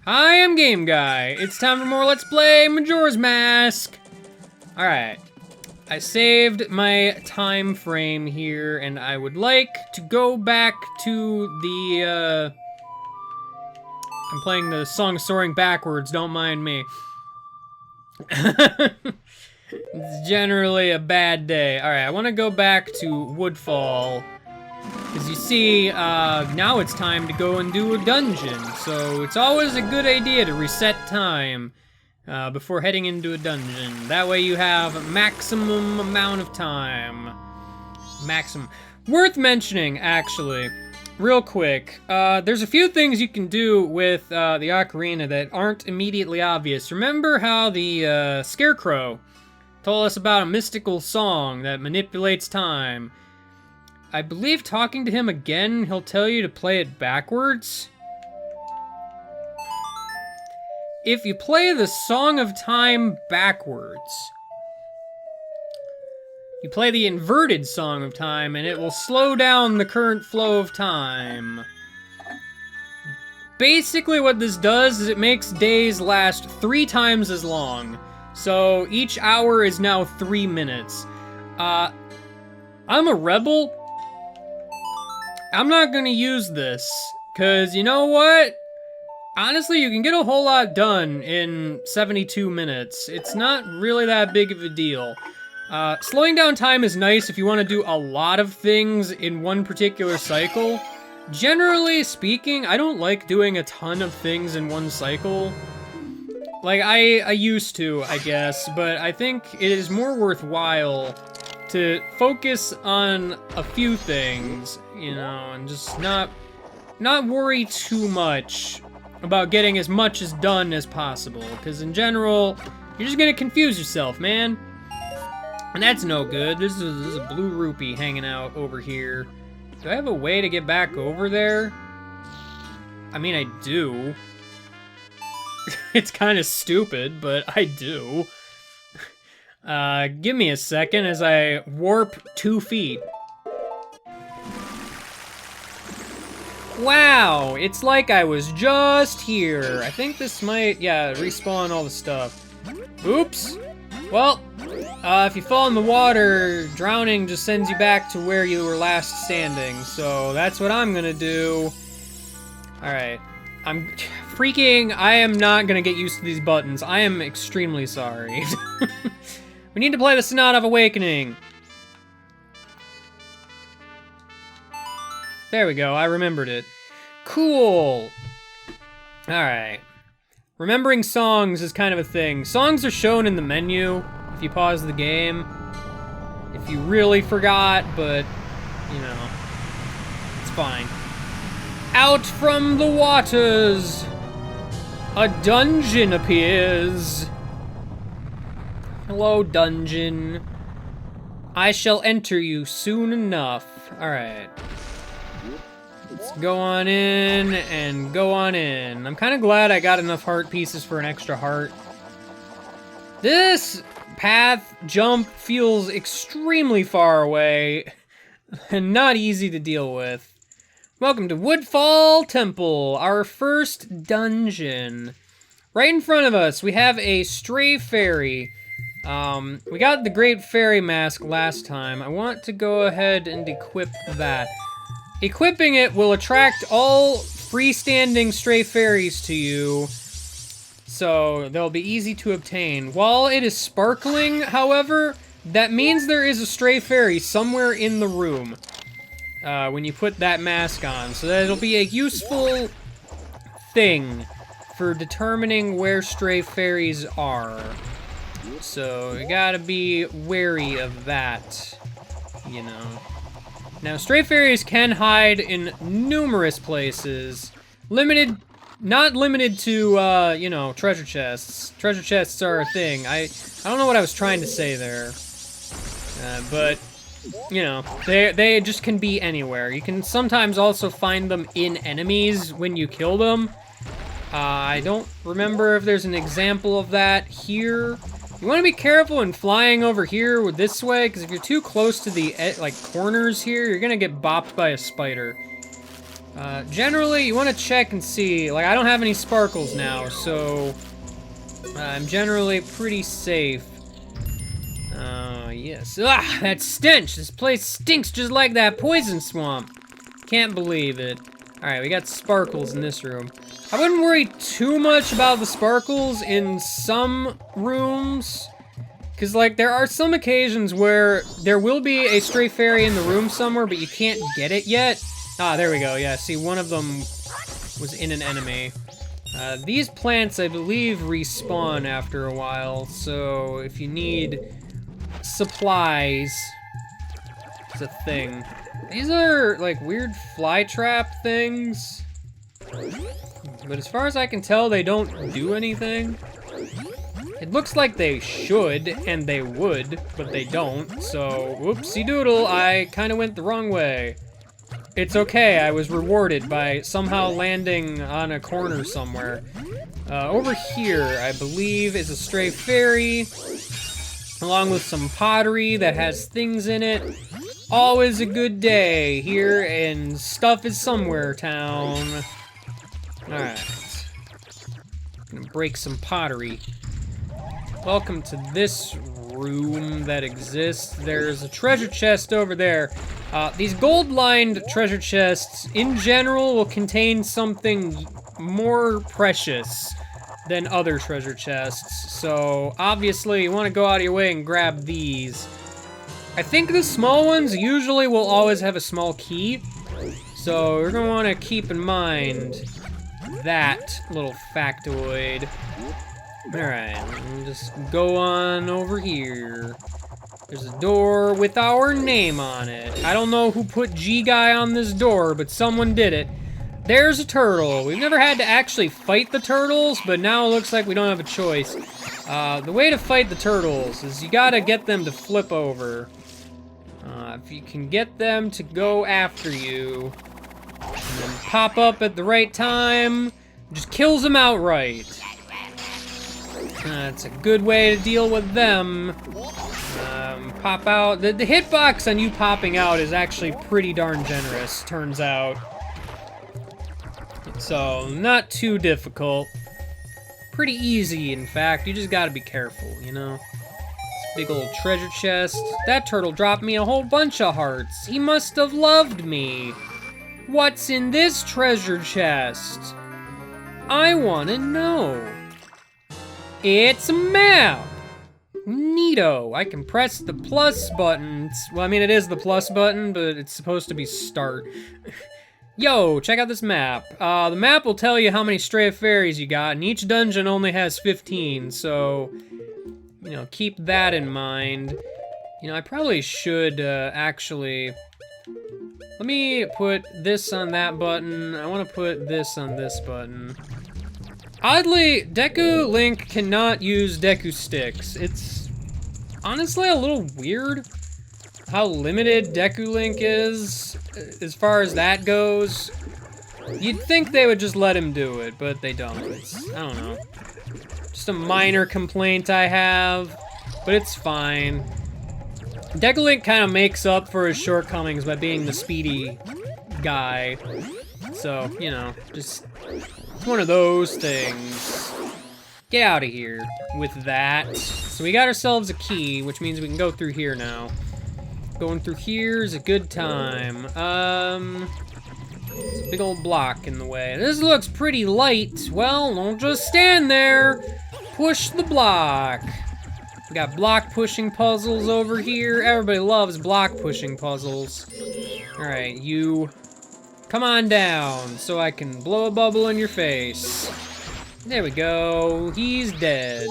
Hi, I'm Game Guy. It's time for more Let's Play Majora's Mask. Alright. I saved my time frame here, and I would like to go back to the, I'm playing the song Soaring Backwards, don't mind me. It's generally a bad day. Alright, I want to go back to Woodfall. Because you see, now it's time to go and do a dungeon. So it's always a good idea to reset time before heading into a dungeon. That way you have maximum amount of time. Maximum. Worth mentioning, actually, real quick. There's a few things you can do with the ocarina that aren't immediately obvious. Remember how the Scarecrow told us about a mystical song that manipulates time? I believe talking to him again, he'll tell you to play it backwards. If you play the Song of Time backwards, you play the inverted Song of Time, and it will slow down the current flow of time. Basically what this does is it makes days last 3 times as long. So each hour is now 3 minutes. I'm a rebel. I'm not gonna use this, cause you know what? Honestly, you can get a whole lot done in 72 minutes. It's not really that big of a deal. Slowing down time is nice if you want to do a lot of things in one particular cycle. Generally speaking, I don't like doing a ton of things in one cycle. Like, I used to, I guess, but I think it is more worthwhile to focus on a few things, you know, and just not worry too much about getting as much as done as possible, because in general, you're just gonna confuse yourself, man. And that's no good. There's a blue rupee hanging out over here. Do I have a way to get back over there? I mean, I do. It's kind of stupid, but I do. Give me a second as I warp 2 feet. Wow, it's like I was just here. I think this might, yeah, respawn all the stuff. Oops. Well, if you fall in the water, drowning just sends you back to where you were last standing. So that's what I'm gonna do. Alright. I am not gonna get used to these buttons. I am extremely sorry. We need to play the Sonata of Awakening. There we go, I remembered it. Cool. Alright. Remembering songs is kind of a thing. Songs are shown in the menu if you pause the game. If you really forgot, but, you know, it's fine. Out from the waters, a dungeon appears. Hello, dungeon. I shall enter you soon enough. Alright. Let's go on in and go on in. I'm kind of glad I got enough heart pieces for an extra heart. This path jump feels extremely far away and not easy to deal with. Welcome to Woodfall Temple, our first dungeon. Right in front of us, we have a stray fairy. We got the Great Fairy Mask last time. I want to go ahead and equip that. Equipping it will attract all freestanding stray fairies to you, so they'll be easy to obtain. While it is sparkling, however, that means there is a stray fairy somewhere in the room when you put that mask on, so that it'll be a useful thing for determining where stray fairies are. So you gotta be wary of that, you know. Now, stray fairies can hide in numerous places. Not limited to, you know, treasure chests. Treasure chests are a thing. I don't know what I was trying to say there. But, you know, they just can be anywhere. You can sometimes also find them in enemies when you kill them. I don't remember if there's an example of that here. You want to be careful when flying over here with this way, because if you're too close to the like corners here, you're gonna get bopped by a spider. Generally, you want to check and see. Like, I don't have any sparkles now, so I'm generally pretty safe. Yes. Ah, that stench! This place stinks just like that poison swamp. Can't believe it. Alright, we got sparkles in this room. I wouldn't worry too much about the sparkles in some rooms. Because, like, there are some occasions where there will be a stray fairy in the room somewhere, but you can't get it yet. Ah, there we go. Yeah, see, one of them was in an enemy. These plants, I believe, respawn after a while, so if you need supplies, it's a thing. These are, like, weird fly trap things. But as far as I can tell, they don't do anything. It looks like they should, and they would, but they don't, so whoopsie doodle, I kind of went the wrong way. It's okay, I was rewarded by somehow landing on a corner somewhere. Over here, I believe, is a stray fairy, along with some pottery that has things in it. Always a good day here in Stuff is Somewhere Town. Alright. Gonna break some pottery. Welcome to this room that exists. There's a treasure chest over there. These gold-lined treasure chests, in general, will contain something more precious than other treasure chests. So, obviously, you want to go out of your way and grab these. I think the small ones usually will always have a small key. So, you're going to want to keep in mind that little factoid. Alright, just go on over here. There's a door with our name on it. I don't know who put G-Guy on this door, but someone did it. There's a turtle. We've never had to actually fight the turtles, but now it looks like we don't have a choice. The way to fight the turtles is you gotta get them to flip over. If you can get them to go after you, and then pop up at the right time, just kills them outright. That's a good way to deal with them. Pop out. The hitbox on you popping out is actually pretty darn generous, turns out. So, not too difficult. Pretty easy, in fact. You just gotta be careful, you know? This big old treasure chest. That turtle dropped me a whole bunch of hearts. He must have loved me. What's in this treasure chest? I wanna know. It's a map! Neato. I can press the plus button. Well, I mean, it is the plus button, but it's supposed to be start. Yo, check out this map. The map will tell you how many stray fairies you got, and each dungeon only has 15, so, you know, keep that in mind. You know, I probably should, actually... Let me put this on that button. I want to put this on this button. Oddly, Deku Link cannot use Deku Sticks. It's honestly a little weird how limited Deku Link is as far as that goes. You'd think they would just let him do it, but they don't. I don't know. Just a minor complaint I have, but it's fine. Deku Link kind of makes up for his shortcomings by being the speedy guy. So, you know, just... It's one of those things. Get out of here with that. So we got ourselves a key, which means we can go through here now. Going through here is a good time. It's a big old block in the way. This looks pretty light. Well, don't just stand there. Push the block. We got block pushing puzzles over here. Everybody loves block pushing puzzles. All right, you... Come on down, so I can blow a bubble in your face. There we go. He's dead.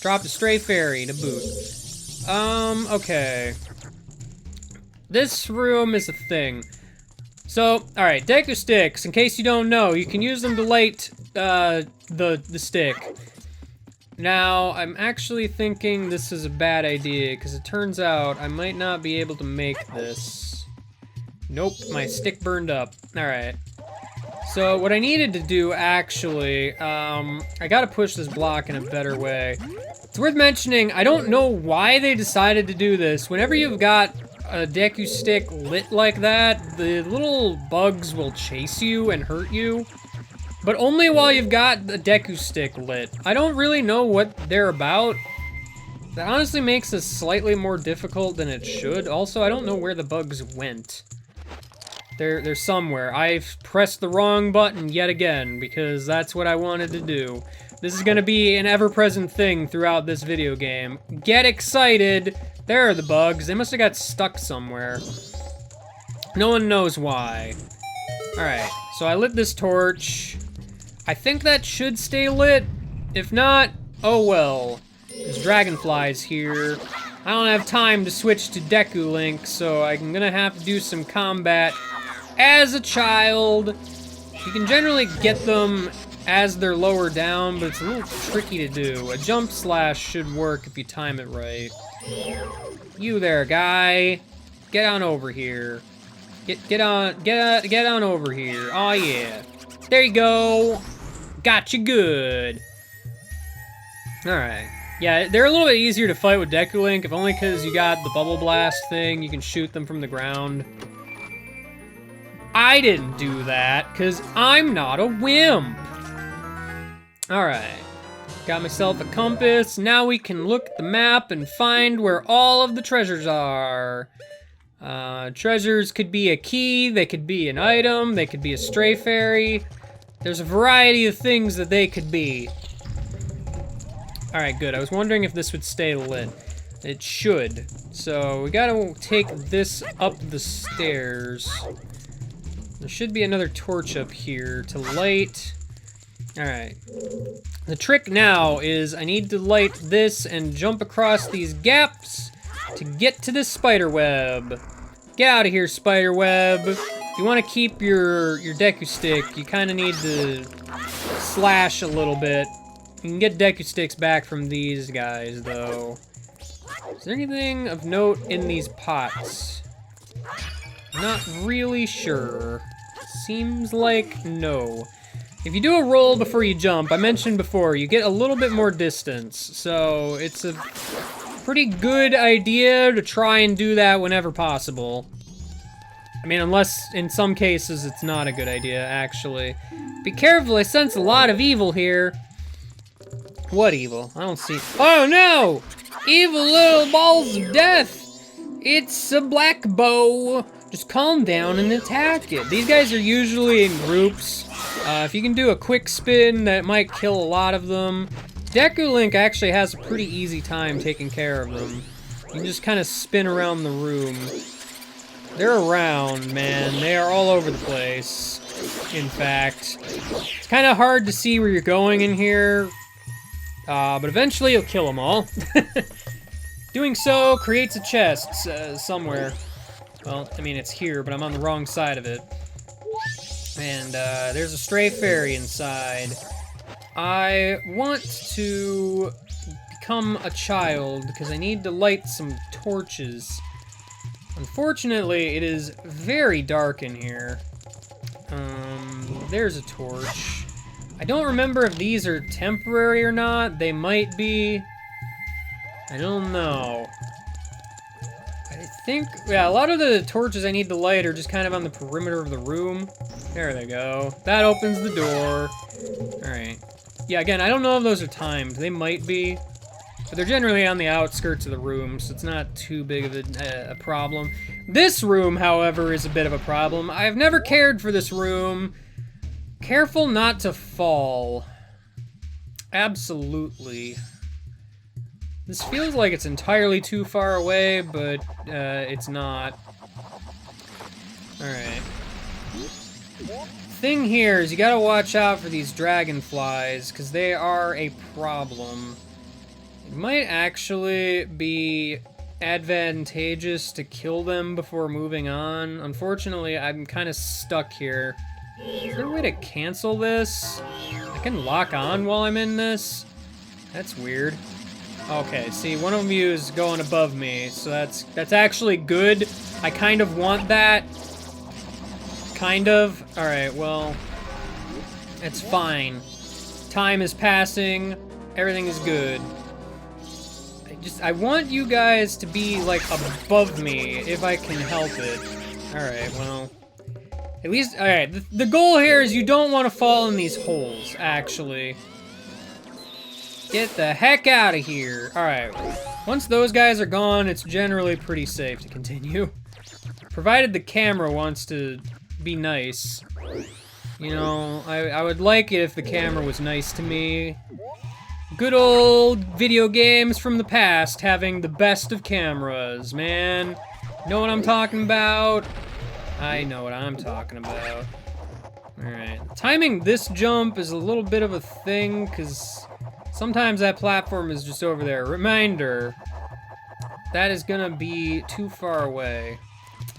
Dropped a stray fairy to boot. Okay. This room is a thing. So, alright, Deku Sticks, in case you don't know, you can use them to light the stick. Now, I'm actually thinking this is a bad idea, because it turns out I might not be able to make this. Nope, my stick burned up. Alright. So, what I needed to do, actually, I gotta push this block in a better way. It's worth mentioning, I don't know why they decided to do this. Whenever you've got a Deku Stick lit like that, the little bugs will chase you and hurt you. But only while you've got the Deku Stick lit. I don't really know what they're about. That honestly makes this slightly more difficult than it should. Also, I don't know where the bugs went. They're somewhere. I've pressed the wrong button yet again, because that's what I wanted to do. This is gonna be an ever-present thing throughout this video game. Get excited! There are the bugs. They must have got stuck somewhere. No one knows why. Alright, so I lit this torch. I think that should stay lit. If not, oh well. There's dragonflies here. I don't have time to switch to Deku Link, so I'm gonna have to do some combat as a child. You can generally get them as they're lower down, but it's a little tricky to do. A jump slash should work if you time it right. You there, guy. Get on over here. Get on over here. Oh yeah. There you go. Got you good. Alright. Yeah, they're a little bit easier to fight with Deku Link, if only because you got the bubble blast thing. You can shoot them from the ground. I didn't do that, because I'm not a wimp. Alright. Got myself a compass. Now we can look at the map and find where all of the treasures are. Treasures could be a key, they could be an item, they could be a stray fairy. There's a variety of things that they could be. Alright, good. I was wondering if this would stay lit. It should. So, we gotta take this up the stairs. There should be another torch up here to light. Alright. The trick now is I need to light this and jump across these gaps to get to this spider web. Get out of here, spider web. If you want to keep your Deku Stick, you kind of need to slash a little bit. You can get Deku Sticks back from these guys, though. Is there anything of note in these pots? Not really sure. Seems like no. If you do a roll before you jump, I mentioned before, you get a little bit more distance. So it's a pretty good idea to try and do that whenever possible. I mean, unless in some cases it's not a good idea, actually. Be careful, I sense a lot of evil here. What evil? I don't see. Oh no! Evil little balls of death! It's a black bow. Just calm down and attack it. These guys are usually in groups. If you can do a quick spin, that might kill a lot of them. Deku Link actually has a pretty easy time taking care of them. You can just kind of spin around the room. They're around, man. They are all over the place, in fact. It's kind of hard to see where you're going in here, but eventually you'll kill them all. Doing so creates a chest somewhere. Well, I mean, it's here, but I'm on the wrong side of it. And there's a stray fairy inside. I want to become a child because I need to light some torches. Unfortunately, it is very dark in here. There's a torch. I don't remember if these are temporary or not. They might be. I don't know. I think, yeah, a lot of the torches I need to light are just kind of on the perimeter of the room. There they go. That opens the door. Alright. Yeah, again, I don't know if those are timed. They might be. But they're generally on the outskirts of the room, so it's not too big of a problem. This room, however, is a bit of a problem. I've never cared for this room. Careful not to fall. Absolutely. This feels like it's entirely too far away, but it's not. Alright. Thing here is you gotta watch out for these dragonflies, because they are a problem. It might actually be advantageous to kill them before moving on. Unfortunately, I'm kind of stuck here. Is there a way to cancel this? I can lock on while I'm in this? That's weird. Okay, see, one of you is going above me, so that's actually good. I kind of want that. Kind of. Alright, well, it's fine. Time is passing. Everything is good. I I want you guys to be, like, above me if I can help it. Alright, well... At least, alright, the goal here is you don't want to fall in these holes, actually. Get the heck out of here. Alright, once those guys are gone, it's generally pretty safe to continue. Provided the camera wants to be nice. You know, I would like it if the camera was nice to me. Good old video games from the past having the best of cameras, man. Know what I'm talking about? I know what I'm talking about. Alright. Timing this jump is a little bit of a thing, because sometimes that platform is just over there. Reminder, that is gonna be too far away.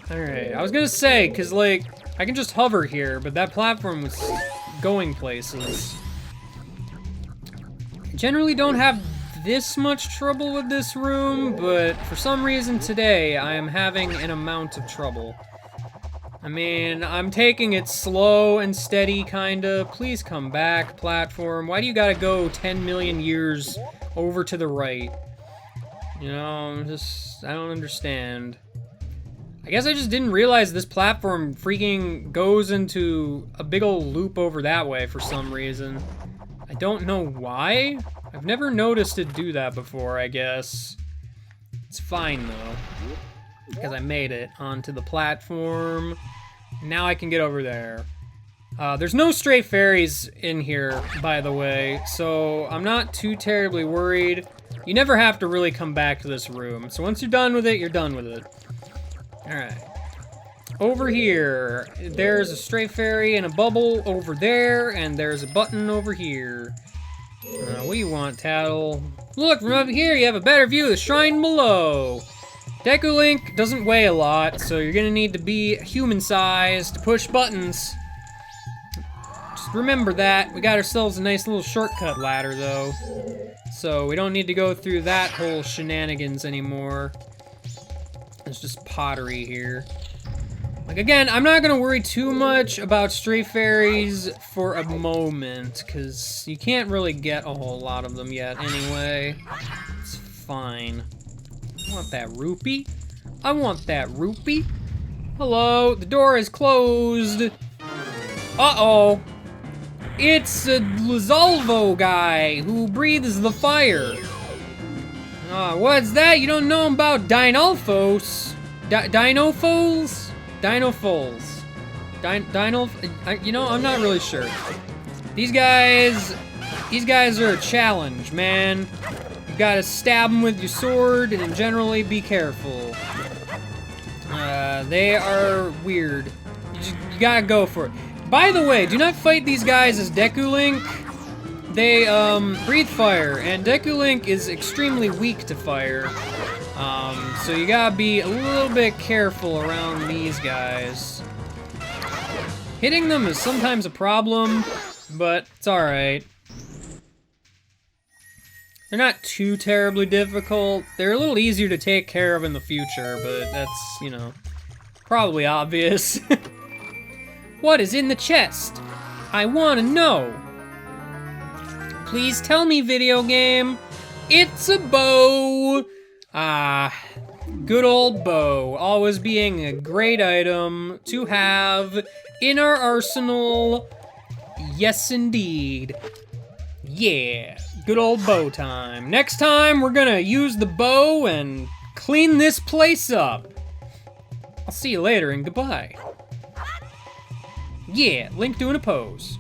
Alright, I was gonna say, because, like, I can just hover here, but that platform was going places. Generally don't have this much trouble with this room, but for some reason today I am having an amount of trouble. I mean, I'm taking it slow and steady, kinda. Please come back, platform. Why do you gotta go 10 million years over to the right? You know, I don't understand. I guess I just didn't realize this platform freaking goes into a big old loop over that way for some reason. I don't know why. I've never noticed it do that before, I guess. It's fine, though. Because I made it onto the platform. Now I can get over there. There's no stray fairies in here, by the way, so I'm not too terribly worried. You never have to really come back to this room. So once you're done with it, you're done with it. Alright. Over here, there's a stray fairy and a bubble over there, and there's a button over here. What do you want, Tattle? Look, from up here you have a better view of the shrine below. Deku Link doesn't weigh a lot, so you're gonna need to be human-sized to push buttons. Just remember that. We got ourselves a nice little shortcut ladder, though. So we don't need to go through that whole shenanigans anymore. There's just pottery here. Like, again, I'm not gonna worry too much about stray fairies for a moment, because you can't really get a whole lot of them yet anyway. It's fine. I want that rupee. I want that rupee. Hello, the door is closed. Uh-oh. It's a Lizalvo guy who breathes the fire. What's that? You don't know about Dinolfos? Dinofoles? Dinofoles. You know, I'm not really sure. These guys are a challenge, man. You gotta stab them with your sword and generally be careful. They are weird. You gotta go for it. By the way, do not fight these guys as Deku Link. They, breathe fire, and Deku Link is extremely weak to fire. So you gotta be a little bit careful around these guys. Hitting them is sometimes a problem, but it's alright. They're not too terribly difficult. They're a little easier to take care of in the future, but that's, you know, probably obvious. What is in the chest? I want to know. Please tell me, video game. It's a bow. Good old bow. Always being a great item to have in our arsenal. Yes, indeed. Yeah, good old bow time. Next time, we're gonna use the bow and clean this place up. I'll see you later and goodbye. Yeah, Link doing a pose.